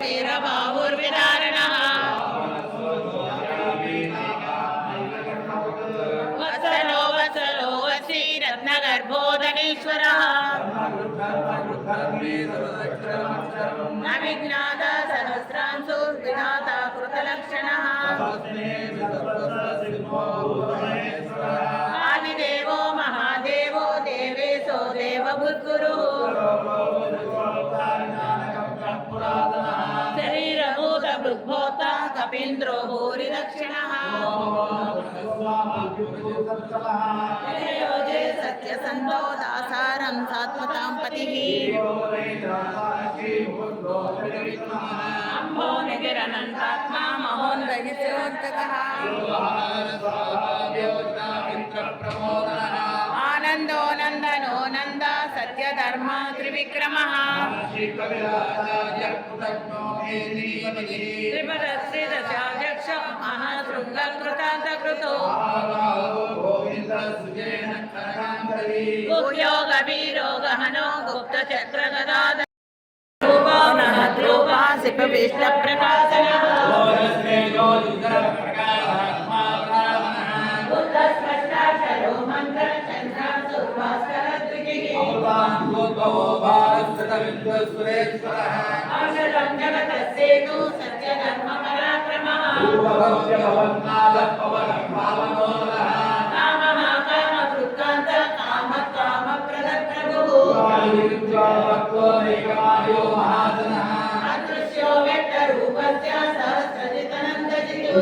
वीरबाहुर्विदारणः वत्सलो वत्सलो वशी रत्नगर्भोदनेश्वरः न विज्ञात सहस्रांशु विधाता कृतलक्षणः आदिदेवो महादेवो देवेशो देवभूद्गुरुः शरीरभूतभृग्भोता कपीन्द्रो भूरिदक्षिणः योजे सत्यसन्धो दासारं सात्वतां पतिः अम्भो निधिरनन्तात्मा महोन्दयितोऽन्तकः आनन्दो नन्दनो नन्द सत्यधर्मा त्रिविक्रमः त्रिपदश्रीदशाध्यक्ष महाशृङ्गकृतान्तकृतो गुह्यो गभीरो गहनो गुप्तचक्रगदाधर सिपविष्टप्रकाशनः बुद्धस्पष्टाक्षरो मन्त्रचन्द्रासुर्भास्करद्विजिः औषधं जगतस्येतु सत्यधर्मपराक्रमः कामः कामकृत्कान्त कामः कामप्रदप्रभुः अदृश्यो व्यक्तरूपस्य सहस्रजितनन्दजितु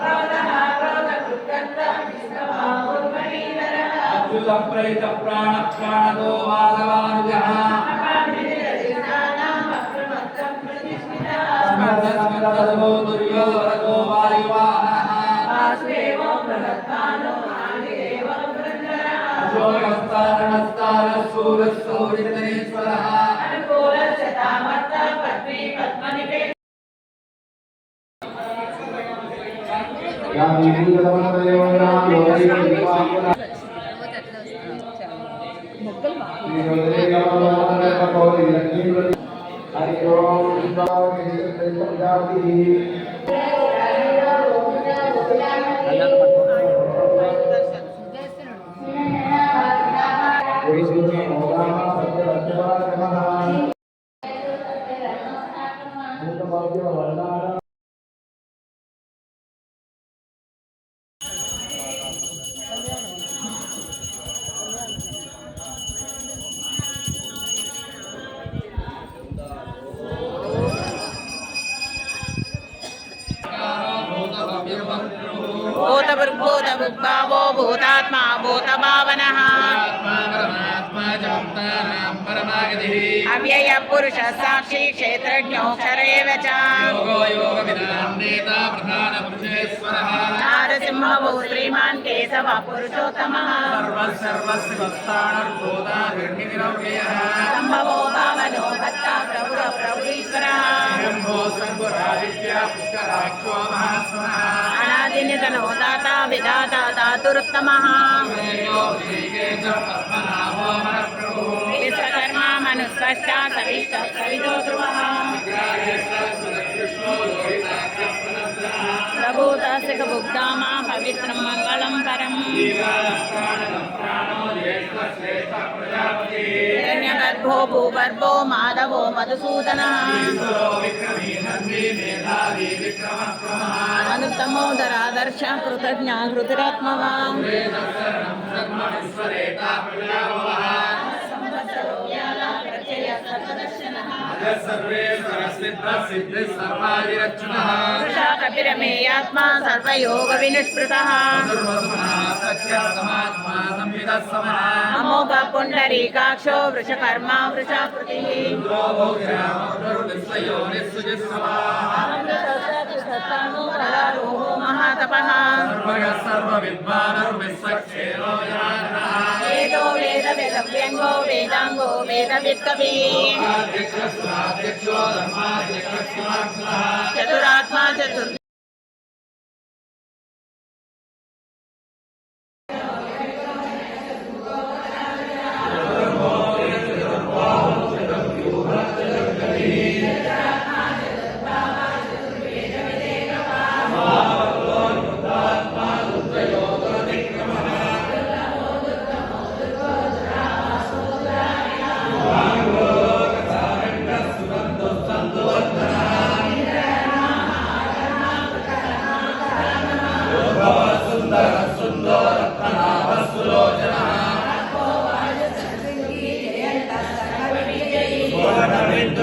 क्रोधः क्रोधकृत्कर्ता विष्णुबाहुर्मणीधरः अच्युतप्रहित प्राणप्राणदो माधवानुजः अकामिनिरधिष्ठानाम् अप्रमत्तं प्रतिष्ठितः स्मृतस्मृतदो दुर्योधनो वायुवाहनः वासुदेवो बृहद्भानो आदिदेवो पुरन्दरः अशोकस्तारणस्तारशूरशौरितनेश्वरः अनुकूलस्य तामर्थ पद्मी पद्मनिवेश भूतभृग्भूतभुग्भावो भूतात्मा भूतभावनः अव्यय पुरुष साक्षी क्षेत्रज्ञोऽक्षर एव च नारसिंहो श्रीमान् केशवः पुरुषोत्तमः सम्भवो भावनो भक्ता प्रभुरीश्वरः अनादिनिधनो दाता विधाता धातुरुत्तमः विश्वकर्मा मनुस्पष्टा सविष्टः सवितो ध्रुवः प्रभूतसिकभुग्धामा पवित्रं मङ्गलं परम् हिरण्यगर्भो भूगर्भो माधवो मधुसूदनः अनुत्तमो दरादर्श कृतज्ञा हृतिरात्मवान् कपिरमेयात्मा सर्वयोगविनिष्पृतः अमोघ पुण्डरीकाक्षो वृषकर्मा वृषाकृतिः महातपः वेदो वेद वेदव्यङ्गो वेदाङ्गो वेदवित्कविः चतुरात्मा चतुर्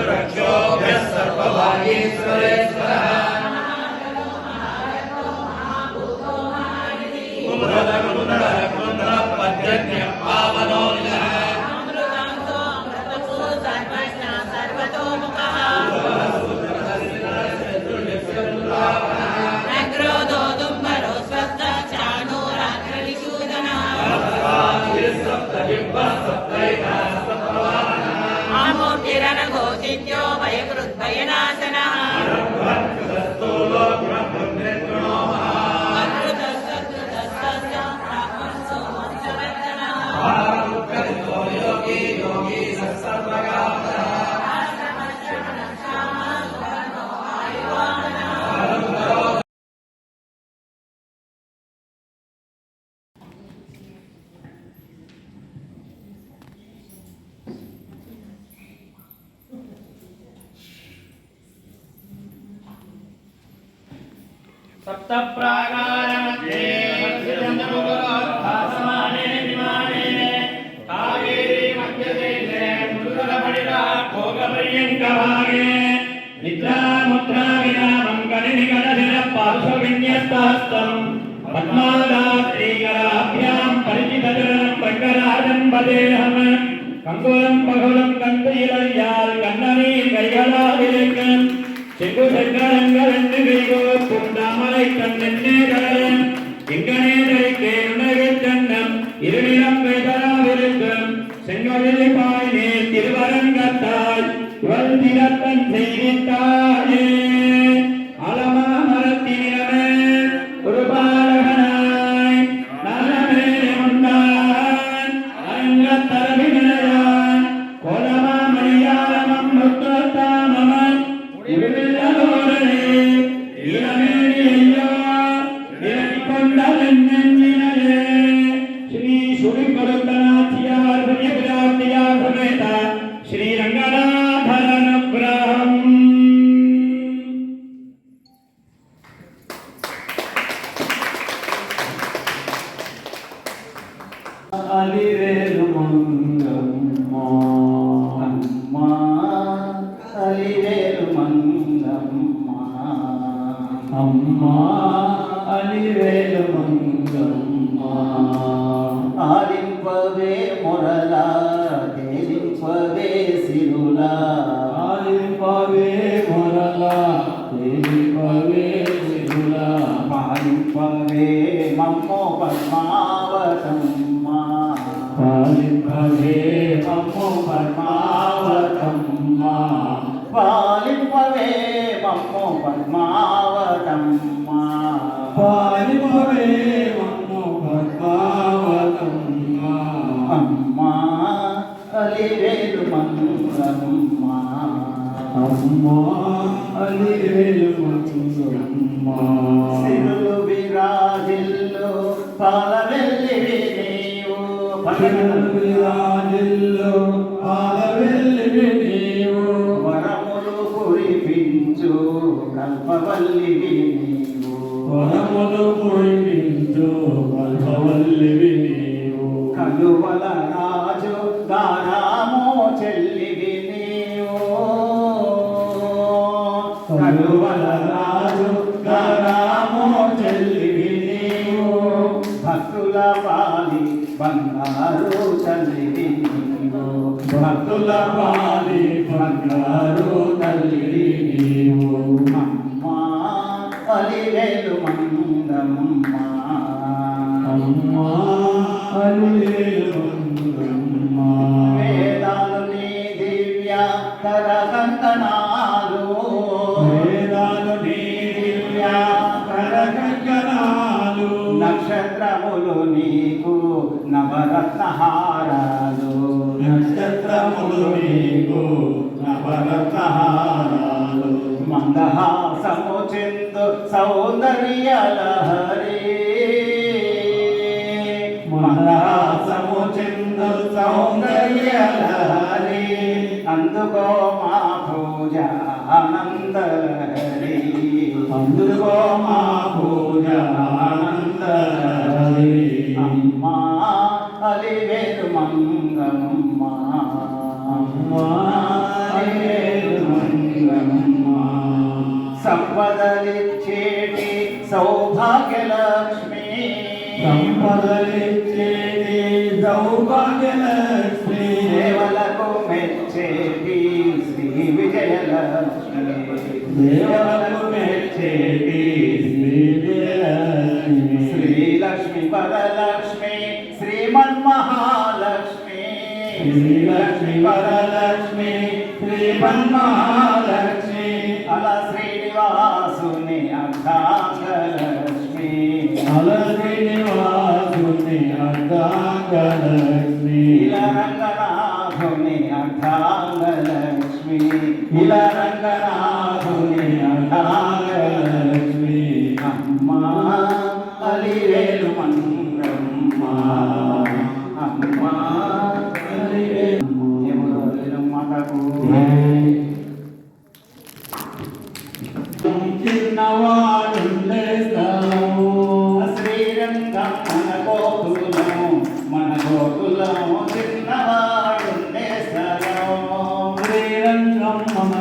रक्षोभ्यः सर्वभागीश्वरेश्वरः कुमुदकुमुदकुमुदः पद्यज्ञः पावनो निलः अमृतांसो अमृतसो सर्वज्ञः सर्वतोमुखः नग्रोधो दुम्बरो स्वस्तः चाणूराग्रनिषूदनः आमोर्तिरनघोषित्यो भयकृद्भयनाशनः सप्त प्राकारमध्ये भासमाने विमाने कावेरी मध्यदेशे मृदुरपणिता भोगपर्यङ्कभागे निद्रामुद्रा विरामं कलिनिकटधिरः पार्श्वविन्यस्तहस्तम् पद्मादात्रीकराभ्यां परिचितचरणं रङ्गराजं वदेऽहम् कङ्कुलं बहुलं कन्तैलय्याल् कन्ननीर् कैकलादिलक्कम् செங்குசெங்கரங்கரண்டு கைகோ புண்டாமலை கண்ணென்னே கடலம் எங்கனே தரிக்கே உணவில் தன்னம் இருநிலம் கைதராவிருக்கும் செங்கொழில் பாய்நே திருவரங்கத்தாய் வல்திரத்தன் செய்தித்தாயே அலமா மரத்தினிலமே ஒரு பாலகனாய் நலமே உண்டான் அரங்கத்தரவினையான் கோலமா மணியாரமம் முத்தத்தாமமன் श्री श्री रंगनाथरनुग्रहम् अम्मा अलिवेलु मंगम्मा आलिंपवे मोरला तेलिंपवे सिरुला आलिंपवे मोरला तेलिंपवे सिरुला पालिंपवे मम्मो पद्मावतम्मा पालिंपवे मम्मो पद्मावतम्मा पालिंपवे मम्मो पद्मावतम्मा पालिंपवे मम्मो पद्मावतम्मा अम्मा अलिवेलु मंगम्मा अम्मा अलिवेलु मंगम्मा सिरुलु विराजिल्लो पालवेल्लिवि नीवु सिरुलु विराजिल्लो पालवेल्लिवि नीवु వరములు కురిపించు కల్పవల్లివి నీవు వరములు కురిపించు కల్పవల్లివి నీవు కలువల రాజు దారామో చెల్లివి నీవు కలువల రాజు దారామో చెల్లివి నీవు భక్తుల పాలి బంగారు చల్లివి నీవు భక్తుల పాలి బంగారు తల్లి నీవు అమ్మా అలివేలు మంగమ్మ అమ్మా అలివేలు మంగమ్మ వేదాలు నీ దివ్య కరకంకణాలు వేదాలు నీ దివ్య కరకంకణాలు నక్షత్రములు నీకు నవరత్నహారాలు నక్షత్రములు నీకు నవరత్నహారాలు మందహాసము చిందు సౌందర్య లహరి మందహాసము చిందు సౌందర్య లహరి అందుకో మా పూజ ఆనందహరి అందుకో మా పూజ ఆనందహరి అమ్మా అలివేలు మంగమ్మ అమ్మా అలివేలు సౌభాగ్యలక్ష్మి సంపదలిచ్చేది సౌభాగ్యలక్ష్మి దేవలకు మెచ్చేది శ్రీ విజయలక్ష్మి దేవలకు మెచ్చేది శ్రీవిజయలక్ష్మి శ్రీలక్ష్మి వరలక్ష్మి శ్రీమన్మహాలక్ష్మి శ్రీలక్ష్మి వరలక్ష్మి శ్రీమన్మహాలక్ష్మి అలా శ్రీనివాసుని అర్ధాంగలక్ష్మి అల శ్రీనివాసుని అర్ధాంగలక్ష్మి ఇలా రంగనాథుని అర్ధాంగలక్ష్మి ఇలా రంగనాథుని అర్ధాంగలక్ష్మి అమ్మా అలివేలు మంగమ్మ అమ్మా అలివేలు మాటకు చిన్నవాడుండే స్థలము శ్రీరంగం మన గోకులము చిన్నవాడుండే స్థలము శ్రీరంగం మన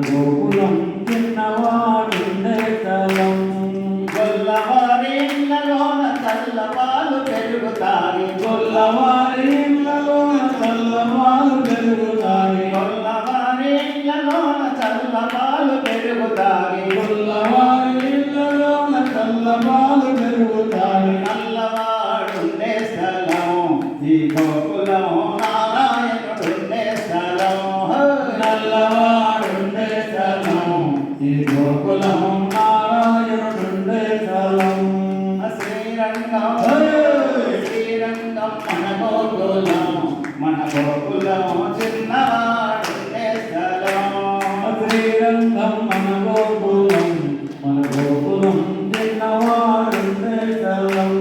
గోకులం చిన్నవాడుండే స్థలం గొల్లవారి ఇళ్ళలోన చల్లవాళ్ళు పెరుగుతాయి గొల్లవారి ఇళ్ళలోన చల్లవాళ్ళు పెరుగుతాయి గొల్లవారి ఇళ్ళలోన చల్లవాళ్ళు పెరుగుతాయి గొల్లవారి ఇళ్ళలోన చల్లవాళ్ళు పెరుగుతాయి నల్లవాడుండే స్థలం ఈ గోకులం నారాయణుడుండే స్థలం నల్లవాడుండే స్థలం ఈ గోకులం నారాయణుడుండే స్థలం శ్రీరంగం శ్రీరంగం మన గోకులం చిన్నవాడుండే స్థలం శ్రీరంగం మన గోకులం చిన్నవాడుండే స్థలం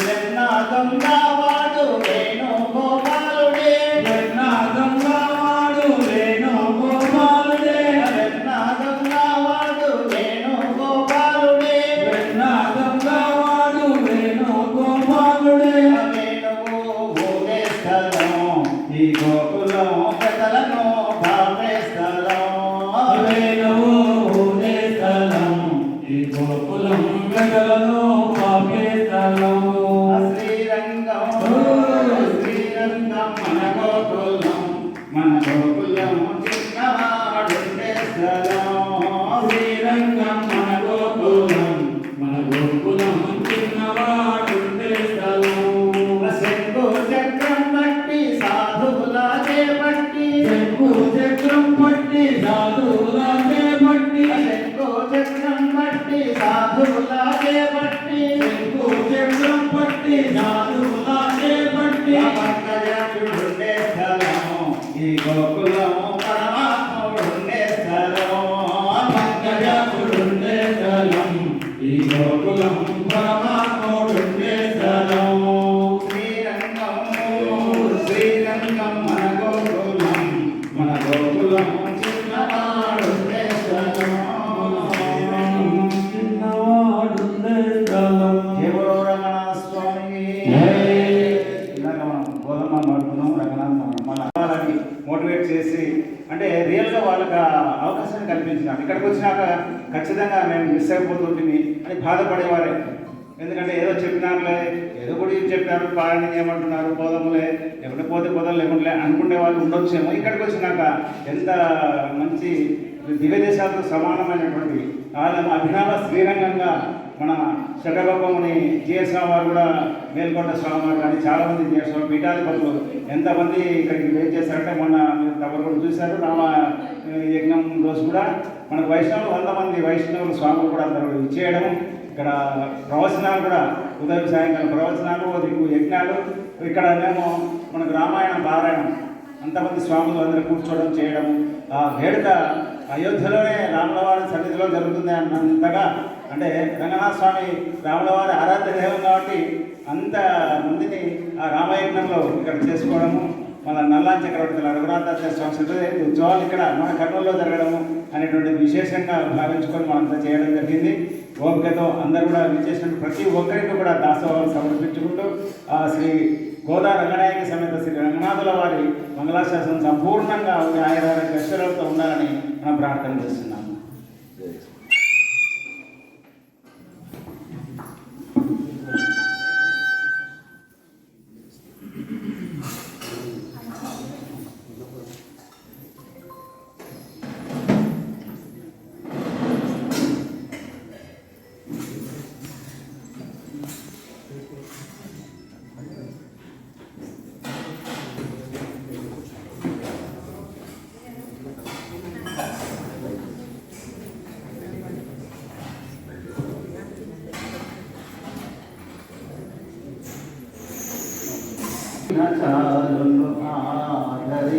జగన్నాథంగావాడు వేణుగోపాలుడే జగన్నాథంగావాడు వేణుగోపాలుడే జగన్నాథంగావాడు వేణుగోపాలుడే జగన్నాథంగావాడు వేణుగోపాలుడే వేణువు ఊగే స్థలం ఈ గోకులం కథలను భావే స్థలం వేణువు ఊగే స్థలం ఈ గోకులం గగలను పాపే స్థలం శ్రీరంగం శ్రీరంగం మన గోకులం చిన్నవాడుండే స్థలం శ్రీరంగం మన గోకులం చిన్నవాడుండే స్థలం శంకు చక్రం బట్టి సాధువులా చేపట్టి శంకు చక్రం పట్టి సాధువులా చేపట్టి శంకు చక్రం బట్టి సాధువులా చేపట్టి శంకు చక్రం పట్టి సాధువులా చేపట్టి పంకజుడుండే స్థలం ఈ గోకులం పరమాత్ముడుండే స్థలం పంకజాక్షుడుండే స్థలం ఈ గోకులం పరమాత్ముడుండే స్థలం శ్రీరంగం శ్రీరంగం మన గోకులం చిన్నవాడుండే స్థలం చిన్నవాడుండే స్థలం ఎవరో రంగనాథ స్వామి ఇందాక మనం గోధుమ మాడుతున్నాం రంగనాథ్ మన వాళ్ళని మోటివేట్ చేసి అంటే రియల్గా వాళ్ళకి అవకాశాన్ని కల్పించినాం. ఇక్కడికి వచ్చినాక ఖచ్చితంగా మేము మిస్ అయిపోతుంటుంది అని బాధపడేవారే. ఎందుకంటే ఏదో చెప్పినారులే, ఏదో కూడా చెప్పారు, పాలన ఏమంటున్నారు, పోదములే ఎక్కడ పోతే పోదాం లేకుంటే అనుకునే వాళ్ళు ఉండొచ్చేమో. ఇక్కడికి వచ్చినాక ఎంత మంచి దివ్య దేశాలతో సమానమైనటువంటి వాళ్ళ అభినవ శ్రీరంగంగా మన శటగోపముని జిఎస్ స్వామి వారు కూడా మేల్కొండ స్వామి వారు కానీ చాలామంది జిఎస్ స్వామి పీఠాధిపతులు ఎంతమంది ఇక్కడికి వెయిట్ చేశారంటే మొన్న మీరు తప్పని కూడా చూశారు. రామ యజ్ఞం రోజు కూడా మనకు వైష్ణవులు 100 మంది వైష్ణవులు స్వాములు కూడా అందరూ ఇచ్చేయడం, ఇక్కడ ప్రవచనాలు కూడా ఉదయం సాయంకాలం ప్రవచనాలు, యజ్ఞాలు, ఇక్కడ మేము మనకు రామాయణం పారాయణం అంతమంది స్వాములు అందరూ కూర్చోవడం చేయడం. ఆ వేడుక అయోధ్యలోనే రాములవారి సన్నిధిలో జరుగుతుంది అన్నంతగా, అంటే రంగనాథ స్వామి రాములవారి ఆరాధ్య దైవం కాబట్టి అంత మందిని ఆ రామయజ్ఞంలో ఇక్కడ చేసుకోవడము, మన నల్లాన్ చక్రవర్తి రఘునాథాచార్య స్వామి ఉత్సవాలు ఇక్కడ మన కర్నూలులో జరగడము అనేటువంటి విశేషంగా భావించుకొని మనంతా చేయడం జరిగింది. ఓపికతో అందరూ కూడా విచ్చేసిన ప్రతి ఒక్కరికి కూడా దాసోహాలు సమర్పించుకుంటూ శ్రీ గోదా రంగనాయక సమేత శ్రీ రంగనాథుల వారి మంగళాశాసనం సంపూర్ణంగా ఆయురారోగ్య ఐశ్వర్యాలతో ఉండాలని మనం ప్రార్థన చేస్తున్నాము. చాలును ఆదరింతులే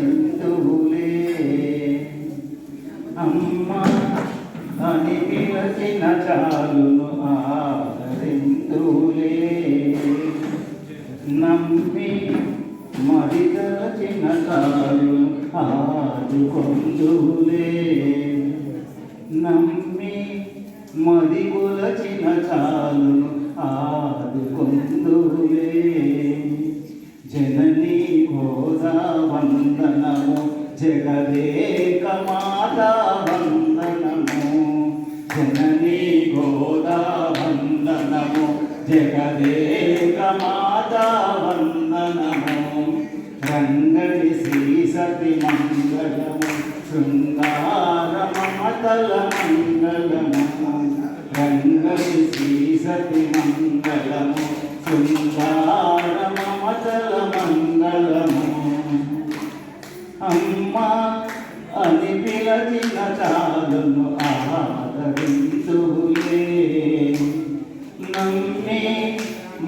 అమ్మ అని పిలచిన చాలును ఆదరింతులే నమ్మి మరి తలచిన చాలును ఆదుకొందులే నమ్మి మది కొలచిన చాలును ఆదుకొందులే జననీ గోదా వందనము జగదేక మాతా వందనము జననీ గోదా వందనము జగదేక మాతా వందనము రంగడి శ్రీ సతి మంగళము శృంగార మమతల మంగళము రంగడి శ్రీ సతి మంగళము శృంగార మమతల మంగళము అమ్మ అని పిలచిన చాలును ఆదరింతులే నమ్మి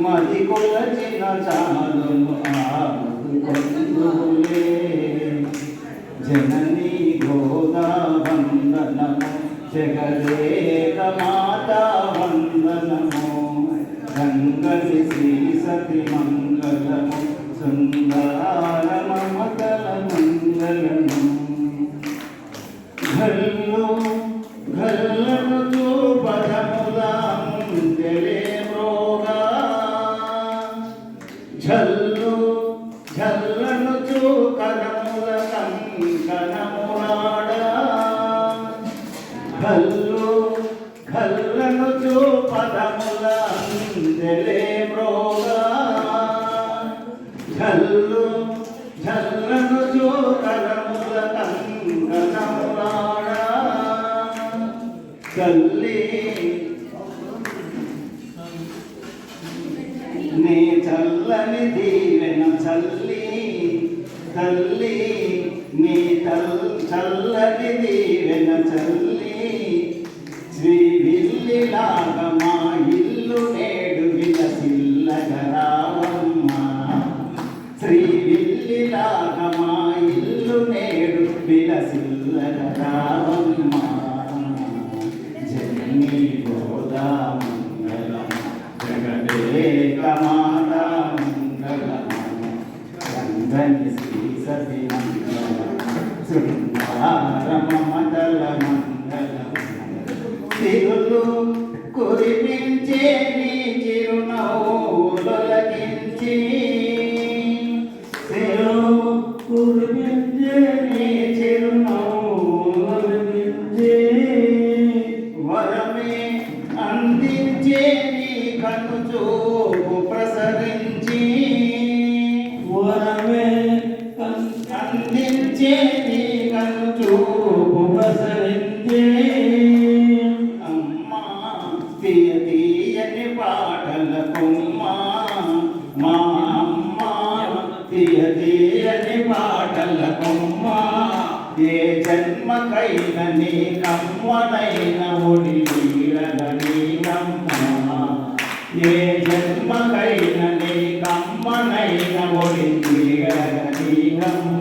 మది కొలచిన చాలును ఆదుకొందులే జననీ గోదా వందనము జగదేక మాతా వందనము రంగని శ్రీ సతి మంగళము సుందర మమతల మంగళము ఘల్లు ఘల్లను చూపదములా ముందెలే మ్రోగా ఝల్లు ఝల్లను చూకరముల కంకణములాడా ఘల్లు ఘల్లను చూపదముల అందెలే మ్రోగా ఝల్లు ఝల్లను చూకరముల కంకణములాడా తల్లి నీ చల్లని దీవెన చల్లి తల్లి నీ చల్లని దీవెన చల్లి శ్రీ విల్లిలాగా మా ఇల్లు నేడు విలసిల్లగరావమ్మ శ్రీ విల్లిలాగా మా ఇల్లు నేడు విలసిల్లగరావమ్మ జననీ గోదా మంగళం జగదేక మాతా మంగళం రంగని శ్రీ సతి మంగళం శృంగార మమతల మంగళం తిరులు కురిపించే నీ చిరునవ్వులొలకించి తిరులు కురిపించే నీ చిరునవ్వులొలకించి వరమే అందించే నీ కను చూపు ప్రసరించి వరమే అందించే నీ కను చూపు ప్రసరించి అమ్మా తీయ తీయని పాటల కొమ్మ మా అమ్మ తీయ తీయని పాటల కొమ్మ ఏ జన్మకైన నీ కమ్మనైన ఒడి నీడగనీనమ్మ ఏ జన్మకైన నీ కమ్మనైన ఒడి నీడగనీనమ్మ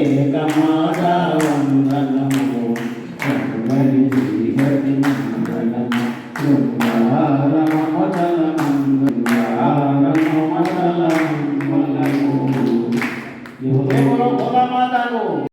ఏకమాదా వందనము రంగని శ్రీ సతి మంగళము శృంగార